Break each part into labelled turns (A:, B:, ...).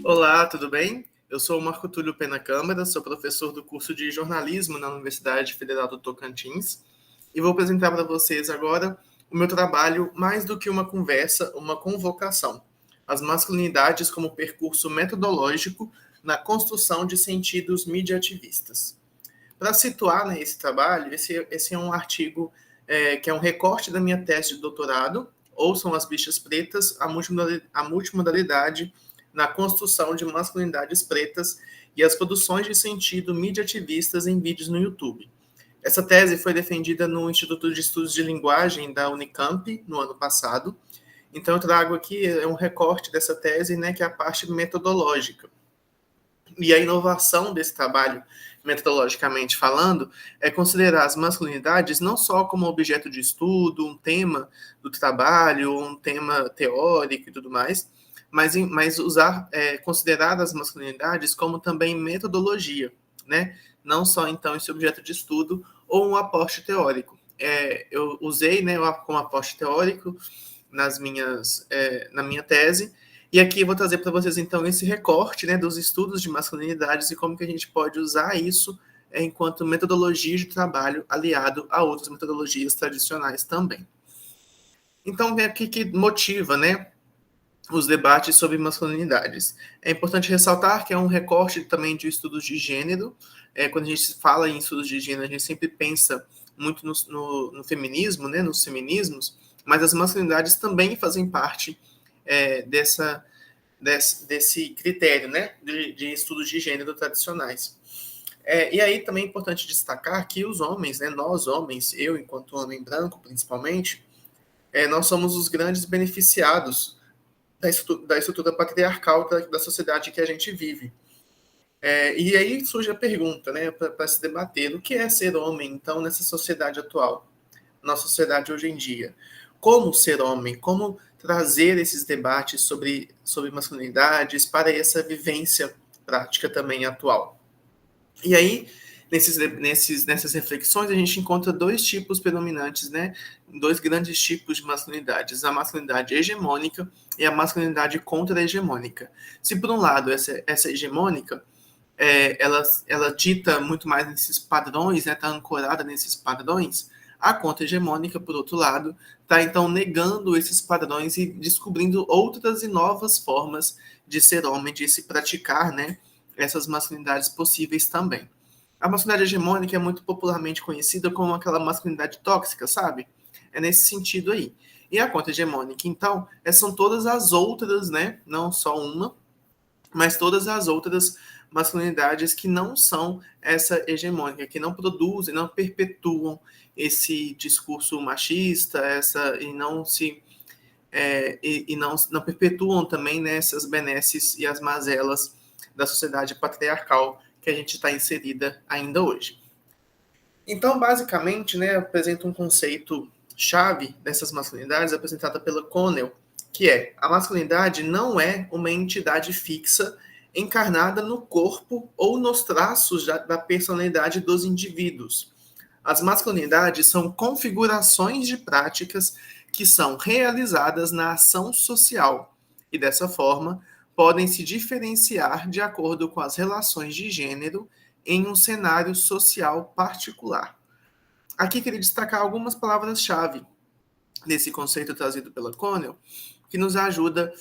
A: Olá, tudo bem? Eu sou o Marco Túlio Pena Câmara, sou professor do curso de jornalismo na Universidade Federal do Tocantins e vou apresentar para vocês agora o meu trabalho Mais do que uma conversa, uma convocação. As masculinidades como percurso metodológico na construção de sentidos mediativistas. Para situar, né, esse trabalho, esse é um artigo que é um recorte da minha tese de doutorado, Ouçam as Bichas Pretas, a multimodalidade na construção de masculinidades pretas e as produções de sentido mediativistas em vídeos no YouTube. Essa tese foi defendida no Instituto de Estudos de Linguagem da Unicamp no ano passado. Então, eu trago aqui um recorte dessa tese, né, que é a parte metodológica. E a inovação desse trabalho, metodologicamente falando, é considerar as masculinidades não só como objeto de estudo, um tema do trabalho, um tema teórico e tudo mais, mas usar, considerar as masculinidades como também metodologia, né? Não só, então, esse objeto de estudo ou um aporte teórico. Eu usei, né, como aporte teórico na minha tese, e aqui eu vou trazer para vocês, então, esse recorte, né, dos estudos de masculinidades e como que a gente pode usar isso enquanto metodologia de trabalho aliado a outras metodologias tradicionais também. Então, o que motiva, né, os debates sobre masculinidades? É importante ressaltar que é um recorte também de estudos de gênero. Quando a gente fala em estudos de gênero, a gente sempre pensa muito no feminismo, né, nos feminismos, mas as masculinidades também fazem parte desse critério, né, de estudos de gênero tradicionais. E aí também é importante destacar que os homens, né, nós homens, eu enquanto homem branco principalmente, nós somos os grandes beneficiados da estrutura patriarcal da sociedade que a gente vive. E aí surge a pergunta, né, para se debater, o que é ser homem, então, nessa sociedade atual, na sociedade hoje em dia? Como ser homem? Como trazer esses debates sobre masculinidades para essa vivência prática também atual? E aí, nessas reflexões, a gente encontra dois tipos predominantes, né? Dois grandes tipos de masculinidades: a masculinidade hegemônica e a masculinidade contra-hegemônica. Se, por um lado, essa hegemônica ela dita muito mais nesses padrões, está, né, ancorada nesses padrões, a contra-hegemônica, por outro lado, está então negando esses padrões e descobrindo outras e novas formas de ser homem, de se praticar, né, essas masculinidades possíveis também. A masculinidade hegemônica é muito popularmente conhecida como aquela masculinidade tóxica, sabe? É nesse sentido aí. E a contra-hegemônica, então, são todas as outras, né, não só uma, mas todas as outras masculinidades que não são essa hegemônica, que não produzem, não perpetuam esse discurso machista, e não se e não perpetuam também, né, essas benesses e as mazelas da sociedade patriarcal que a gente está inserida ainda hoje. Então, basicamente, né, apresenta um conceito chave dessas masculinidades apresentada pela Connell, que é: a masculinidade não é uma entidade fixa encarnada no corpo ou nos traços da personalidade dos indivíduos. As masculinidades são configurações de práticas que são realizadas na ação social e, dessa forma, podem se diferenciar de acordo com as relações de gênero em um cenário social particular. Aqui queria destacar algumas palavras-chave desse conceito trazido pela Connell, que nos ajuda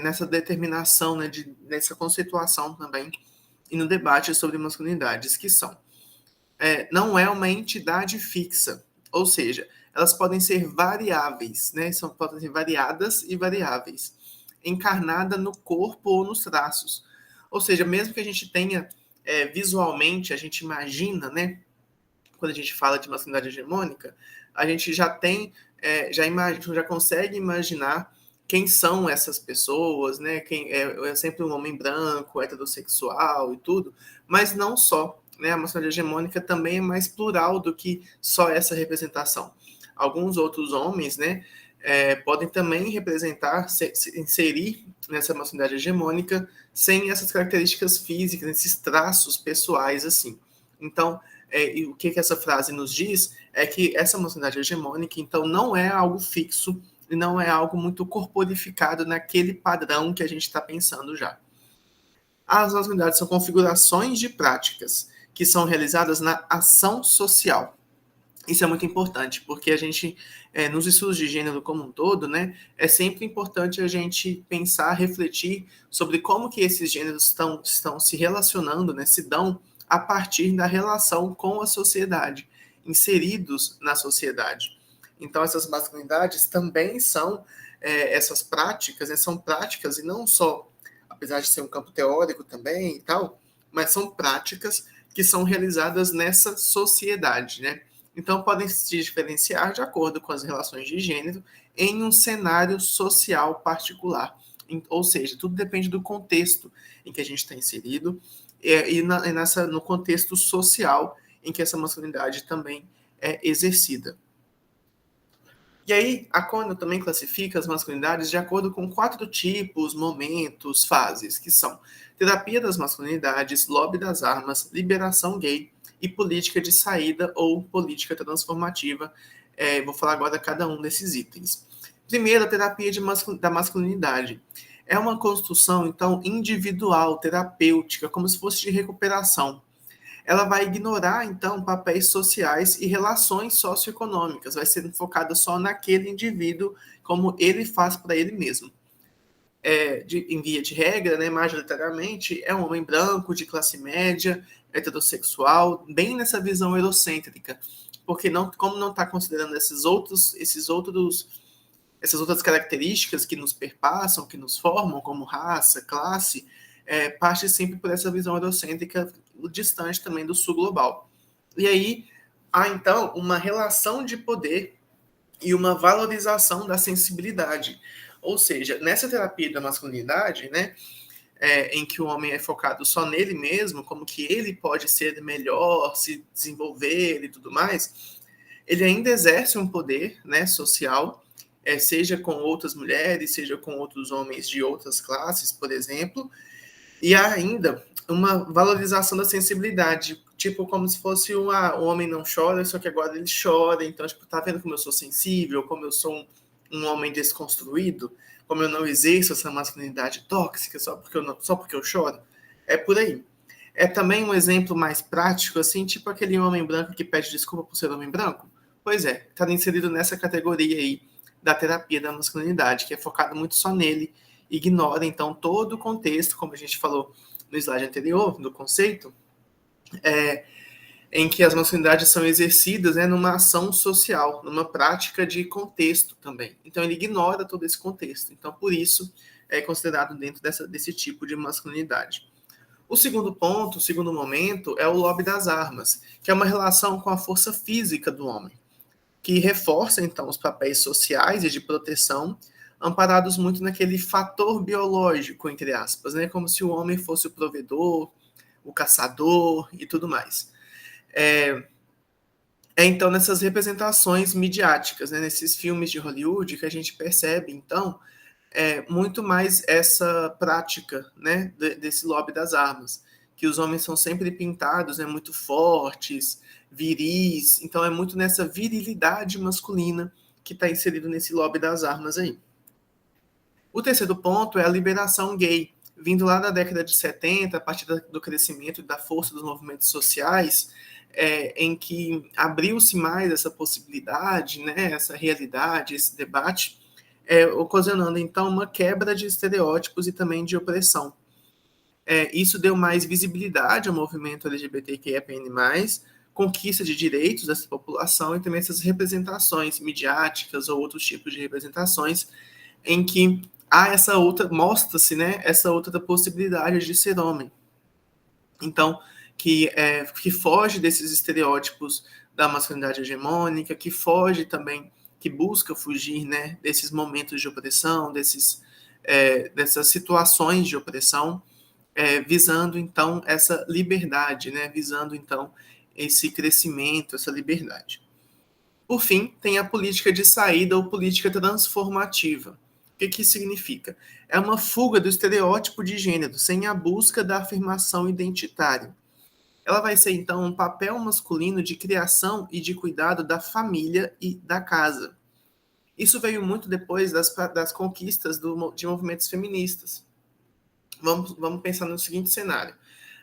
A: nessa determinação, né, nessa conceituação também, e no debate sobre masculinidades, que são: não é uma entidade fixa, ou seja, elas podem ser variáveis, né, podem ser variadas e variáveis, encarnada no corpo ou nos traços. Ou seja, mesmo que a gente tenha visualmente, a gente imagina, né, quando a gente fala de masculinidade hegemônica, a gente já tem, já consegue imaginar quem são essas pessoas, né? Quem é sempre um homem branco, heterossexual e tudo, mas não só, né? A masculinidade hegemônica também é mais plural do que só essa representação. Alguns outros homens, né, podem também representar, se inserir nessa masculinidade hegemônica sem essas características físicas, esses traços pessoais, assim. Então, e o que essa frase nos diz é que essa masculinidade hegemônica, então, não é algo fixo e não é algo muito corporificado naquele padrão que a gente está pensando já. As masculinidades são configurações de práticas que são realizadas na ação social. Isso é muito importante, porque a gente, nos estudos de gênero como um todo, né, é sempre importante a gente pensar, refletir sobre como que esses gêneros estão se relacionando, né, se dão a partir da relação com a sociedade, inseridos na sociedade. Então, essas masculinidades também são essas práticas, né, são práticas e não só, apesar de ser um campo teórico também e tal, mas são práticas que são realizadas nessa sociedade, né? Então, podem se diferenciar de acordo com as relações de gênero em um cenário social particular. Ou seja, tudo depende do contexto em que a gente está inserido no contexto social em que essa masculinidade também é exercida. E aí, a Conel também classifica as masculinidades de acordo com 4 tipos, momentos, fases, que são terapia das masculinidades, lobby das armas, liberação gay e política de saída ou política transformativa. Vou falar agora cada um desses itens. Primeiro, a terapia da masculinidade. É uma construção, então, individual, terapêutica, como se fosse de recuperação. Ela vai ignorar, então, papéis sociais e relações socioeconômicas, vai ser focada só naquele indivíduo, como ele faz para ele mesmo. Em via de regra, né, majoritariamente, é um homem branco, de classe média, heterossexual, bem nessa visão eurocêntrica, porque como não está considerando essas outras características que nos perpassam, que nos formam, como raça, classe, parte sempre por essa visão eurocêntrica distante também do sul global. E aí há, então, uma relação de poder e uma valorização da sensibilidade. Ou seja, nessa terapia da masculinidade, né, em que o homem é focado só nele mesmo, como que ele pode ser melhor, se desenvolver e tudo mais, ele ainda exerce um poder, né, social, seja com outras mulheres, seja com outros homens de outras classes, por exemplo, e há ainda uma valorização da sensibilidade, tipo como se fosse o homem não chora, só que agora ele chora, então, tipo, tá vendo como eu sou sensível, como eu sou um homem desconstruído, como eu não exerço essa masculinidade tóxica só porque eu choro? É por aí. É também um exemplo mais prático, assim, tipo aquele homem branco que pede desculpa por ser homem branco? Pois é, está inserido nessa categoria aí da terapia da masculinidade, que é focado muito só nele, ignora, então, todo o contexto, como a gente falou no slide anterior, do conceito, em que as masculinidades são exercidas, né, numa ação social, numa prática de contexto também. Então, ele ignora todo esse contexto. Então, por isso, é considerado dentro desse tipo de masculinidade. O segundo ponto, o segundo momento, é o lobby das armas, que é uma relação com a força física do homem, que reforça, então, os papéis sociais e de proteção, amparados muito naquele fator biológico, entre aspas, né? Como se o homem fosse o provedor, o caçador e tudo mais. Então, nessas representações midiáticas, né? Nesses filmes de Hollywood, que a gente percebe, então, muito mais essa prática, né? Desse lobby das armas, que os homens são sempre pintados, né? Muito fortes, viris, então é muito nessa virilidade masculina que está inserido nesse lobby das armas aí. O terceiro ponto é a liberação gay, vindo lá da década de 70, a partir do crescimento e da força dos movimentos sociais, em que abriu-se mais essa possibilidade, né, essa realidade, esse debate, ocasionando então uma quebra de estereótipos e também de opressão. Isso deu mais visibilidade ao movimento LGBTQIAPN+, conquista de direitos dessa população e também essas representações midiáticas ou outros tipos de representações em que há essa outra, mostra-se, né, essa outra possibilidade de ser homem. Então, que foge desses estereótipos da masculinidade hegemônica, que foge também, que busca fugir, né, desses momentos de opressão, dessas situações de opressão, visando, então, essa liberdade, né, visando, então, esse crescimento, essa liberdade. Por fim, tem a política de saída ou política transformativa. O que isso significa? É uma fuga do estereótipo de gênero, sem a busca da afirmação identitária. Ela vai ser, então, um papel masculino de criação e de cuidado da família e da casa. Isso veio muito depois das conquistas de movimentos feministas. Vamos pensar no seguinte cenário.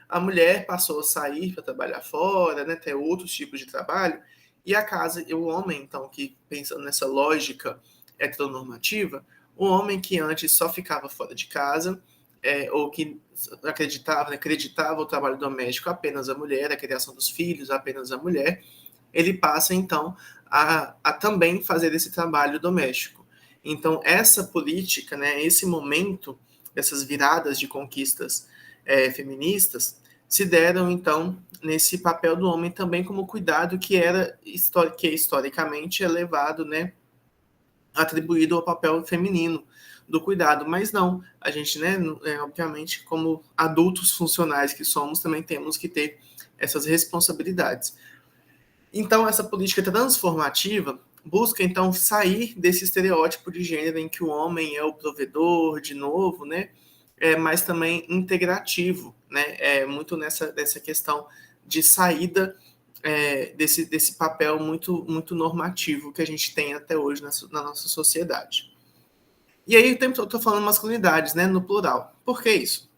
A: A mulher passou a sair para trabalhar fora, né, ter outros tipos de trabalho, e a casa, e o homem, então, que pensando nessa lógica heteronormativa, o homem que antes só ficava fora de casa, ou que acreditava o trabalho doméstico apenas a mulher, a criação dos filhos apenas a mulher, ele passa, então, a também fazer esse trabalho doméstico. Então, essa política, né, esse momento dessas viradas de conquistas feministas, se deram, então, nesse papel do homem também como cuidado que historicamente é levado, né, atribuído ao papel feminino do cuidado, mas não, a gente, né, obviamente, como adultos funcionais que somos, também temos que ter essas responsabilidades. Então, essa política transformativa busca, então, sair desse estereótipo de gênero em que o homem é o provedor, de novo, né, mas também integrativo, né, muito nessa questão de saída desse papel muito normativo que a gente tem até hoje na nossa sociedade. E aí, o tempo todo eu estou falando masculinidades, né, no plural. Por que isso?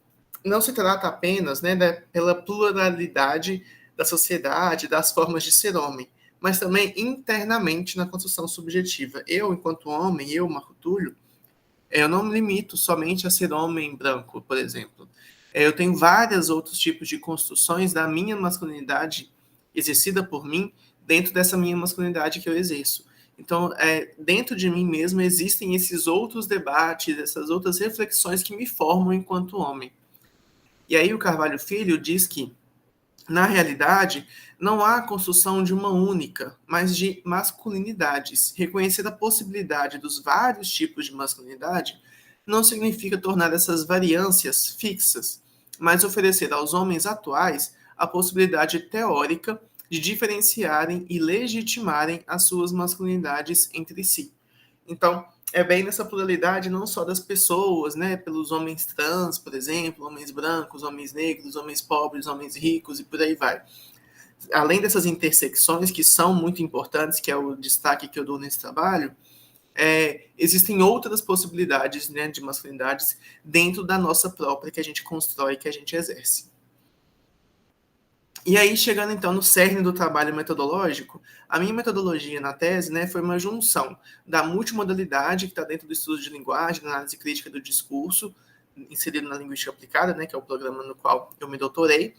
A: Não se trata apenas, né, pela pluralidade da sociedade, das formas de ser homem, mas também internamente na construção subjetiva. Eu, enquanto homem, eu, Marco Túlio, eu não me limito somente a ser homem branco, por exemplo. Eu tenho vários outros tipos de construções da minha masculinidade exercida por mim dentro dessa minha masculinidade que eu exerço. Então, dentro de mim mesmo existem esses outros debates, essas outras reflexões que me formam enquanto homem. E aí o Carvalho Filho diz que, na realidade, não há construção de uma única, mas de masculinidades. Reconhecer a possibilidade dos vários tipos de masculinidade não significa tornar essas variâncias fixas, mas oferecer aos homens atuais a possibilidade teórica de diferenciarem e legitimarem as suas masculinidades entre si. Então, é bem nessa pluralidade não só das pessoas, né, pelos homens trans, por exemplo, homens brancos, homens negros, homens pobres, homens ricos e por aí vai. Além dessas intersecções que são muito importantes, que é o destaque que eu dou nesse trabalho, existem outras possibilidades, né, de masculinidades dentro da nossa própria que a gente constrói, que a gente exerce. E aí, chegando então no cerne do trabalho metodológico, a minha metodologia na tese, né, foi uma junção da multimodalidade, que está dentro do estudo de linguagem, da análise crítica do discurso, inserido na linguística aplicada, né, que é o programa no qual eu me doutorei,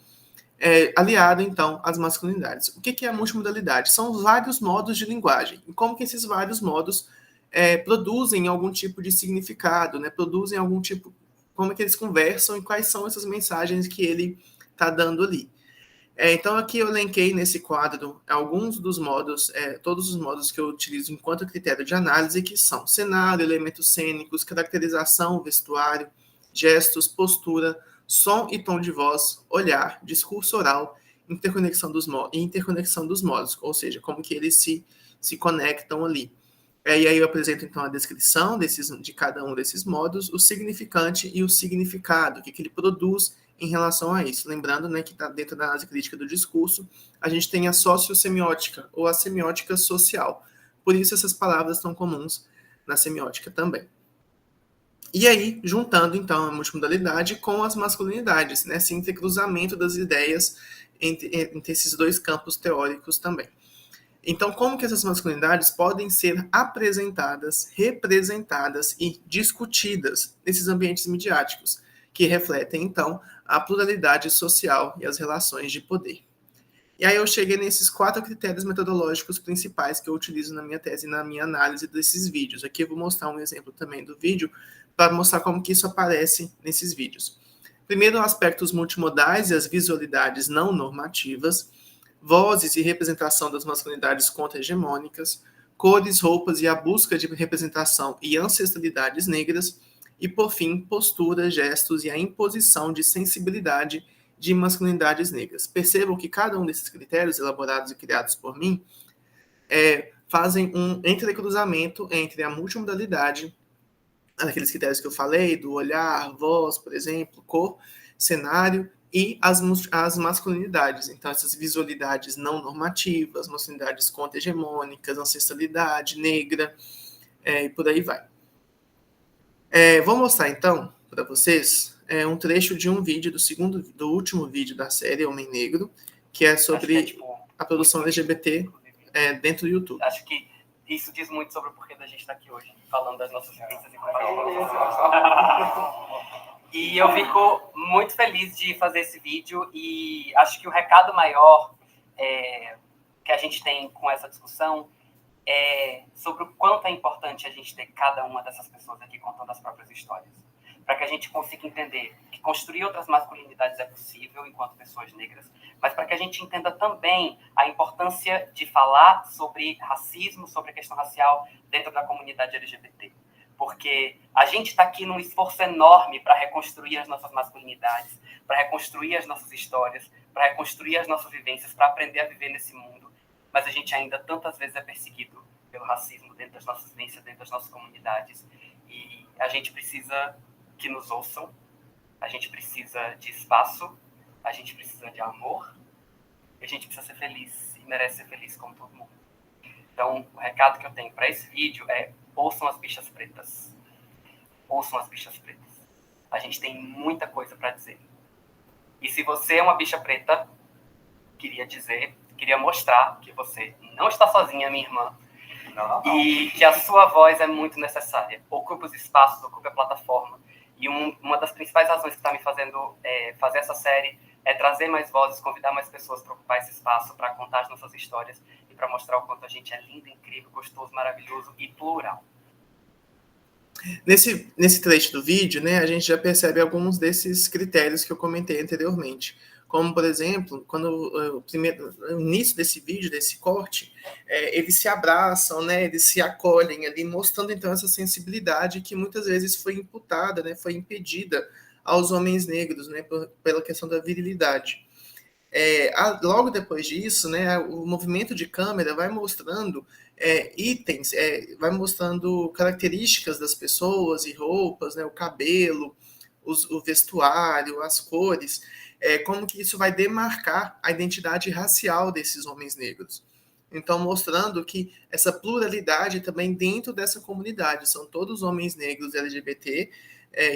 A: aliado, então, às masculinidades. O que é a multimodalidade? São vários modos de linguagem, e como que esses vários modos produzem algum tipo de significado, né, produzem algum tipo, como é que eles conversam e quais são essas mensagens que ele está dando ali. Então, aqui eu elenquei nesse quadro alguns dos modos, todos os modos que eu utilizo enquanto critério de análise, que são cenário, elementos cênicos, caracterização, vestuário, gestos, postura, som e tom de voz, olhar, discurso oral, interconexão dos modos, ou seja, como que eles se conectam ali. E aí eu apresento, então, a descrição de cada um desses modos, o significante e o significado, o que ele produz em relação a isso. Lembrando, né, que está dentro da análise crítica do discurso, a gente tem a sociossemiótica, ou a semiótica social. Por isso essas palavras estão comuns na semiótica também. E aí, juntando, então, a multimodalidade com as masculinidades, né, esse intercruzamento das ideias entre esses dois campos teóricos também. Então, como que essas masculinidades podem ser apresentadas, representadas e discutidas nesses ambientes midiáticos, que refletem, então, a pluralidade social e as relações de poder. E aí eu cheguei nesses 4 critérios metodológicos principais que eu utilizo na minha tese e na minha análise desses vídeos. Aqui eu vou mostrar um exemplo também do vídeo para mostrar como que isso aparece nesses vídeos. Primeiro, aspectos multimodais e as visualidades não normativas, vozes e representação das masculinidades contra-hegemônicas, cores, roupas e a busca de representação e ancestralidades negras, e, por fim, postura, gestos e a imposição de sensibilidade de masculinidades negras. Percebam que cada um desses critérios, elaborados e criados por mim, fazem um entrecruzamento entre a multimodalidade, aqueles critérios que eu falei, do olhar, voz, por exemplo, cor, cenário, e as masculinidades. Então, essas visualidades não normativas, masculinidades contra-hegemônicas, ancestralidade negra, e por aí vai. Vou mostrar, então, para vocês um trecho de um vídeo do último vídeo da série Homem Negro, que é sobre a produção LGBT dentro do YouTube.
B: Acho que isso diz muito sobre o porquê da gente estar aqui hoje, falando das nossas vivências e compartilhando. E eu fico muito feliz de fazer esse vídeo e acho que o recado maior que a gente tem com essa discussão é sobre o quanto é importante a gente ter cada uma dessas pessoas aqui contando as próprias histórias, para que a gente consiga entender que construir outras masculinidades é possível enquanto pessoas negras, mas para que a gente entenda também a importância de falar sobre racismo, sobre a questão racial dentro da comunidade LGBT. Porque a gente está aqui num esforço enorme para reconstruir as nossas masculinidades, para reconstruir as nossas histórias, para reconstruir as nossas vivências, para aprender a viver nesse mundo, mas a gente ainda tantas vezes é perseguido pelo racismo dentro das nossas vivências, dentro das nossas comunidades, e a gente precisa que nos ouçam, a gente precisa de espaço, a gente precisa de amor, e a gente precisa ser feliz, e merece ser feliz como todo mundo. Então, o recado que eu tenho para esse vídeo é: ouçam as bichas pretas. Ouçam as bichas pretas. A gente tem muita coisa para dizer. E se você é uma bicha preta, queria mostrar que você não está sozinha, minha irmã. Não. E que a sua voz é muito necessária. Ocupe os espaços, ocupe a plataforma. E uma das principais razões que está me fazendo fazer essa série é trazer mais vozes, convidar mais pessoas para ocupar esse espaço, para contar as nossas histórias e para mostrar o quanto a gente é lindo, incrível, gostoso, maravilhoso e plural.
A: Nesse trecho do vídeo, né, a gente já percebe alguns desses critérios que eu comentei anteriormente. Como, por exemplo, quando o início desse vídeo, desse corte, eles se abraçam, né, eles se acolhem ali, mostrando então essa sensibilidade que muitas vezes foi imputada, né, foi impedida aos homens negros, né, pela questão da virilidade. Logo depois disso, né, o movimento de câmera vai mostrando itens, vai mostrando características das pessoas e roupas, né, o cabelo, o vestuário, as cores, como que isso vai demarcar a identidade racial desses homens negros. Então, mostrando que essa pluralidade também dentro dessa comunidade, são todos homens negros LGBT,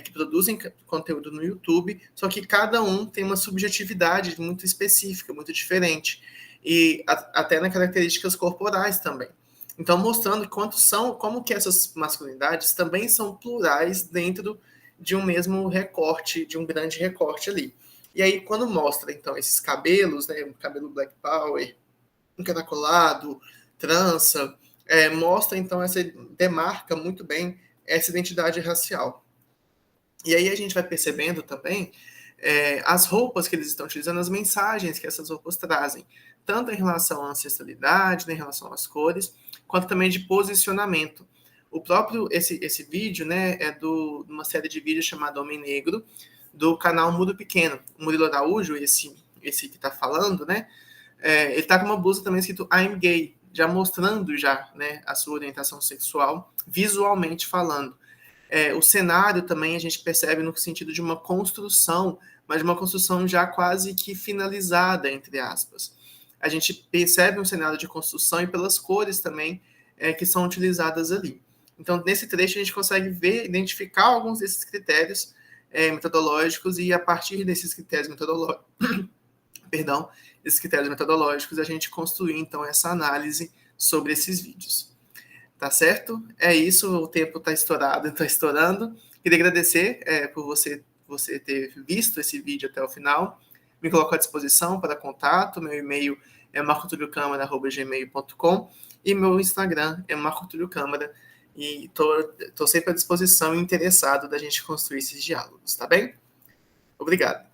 A: que produzem conteúdo no YouTube, só que cada um tem uma subjetividade muito específica, muito diferente, e até nas características corporais também. Então, mostrando como que essas masculinidades também são plurais dentro de um mesmo recorte, de um grande recorte ali. E aí, quando mostra, então, esses cabelos, né, o cabelo Black Power, encaracolado, trança, mostra, então, demarca muito bem essa identidade racial. E aí a gente vai percebendo também as roupas que eles estão utilizando, as mensagens que essas roupas trazem, tanto em relação à ancestralidade, né, em relação às cores, quanto também de posicionamento. O próprio, esse vídeo, né, é de uma série de vídeos chamada Homem Negro, do canal Mudo Pequeno. O Murilo Araújo, esse que está falando, né, ele está com uma blusa também escrito I'm gay, já mostrando né, a sua orientação sexual, visualmente falando. O cenário também a gente percebe no sentido de uma construção, mas de uma construção já quase que finalizada, entre aspas. A gente percebe um cenário de construção e pelas cores também que são utilizadas ali. Então, nesse trecho, a gente consegue identificar alguns desses critérios metodológicos e, a partir desses critérios metodológicos, a gente construir, então, essa análise sobre esses vídeos. Tá certo? É isso, o tempo está estourando. Queria agradecer por você ter visto esse vídeo até o final. Me coloco à disposição para contato. Meu e-mail é marcotulio.câmara@gmail.com e meu Instagram é marcotulio.câmara. E estou sempre à disposição e interessado da gente construir esses diálogos, tá bem? Obrigado.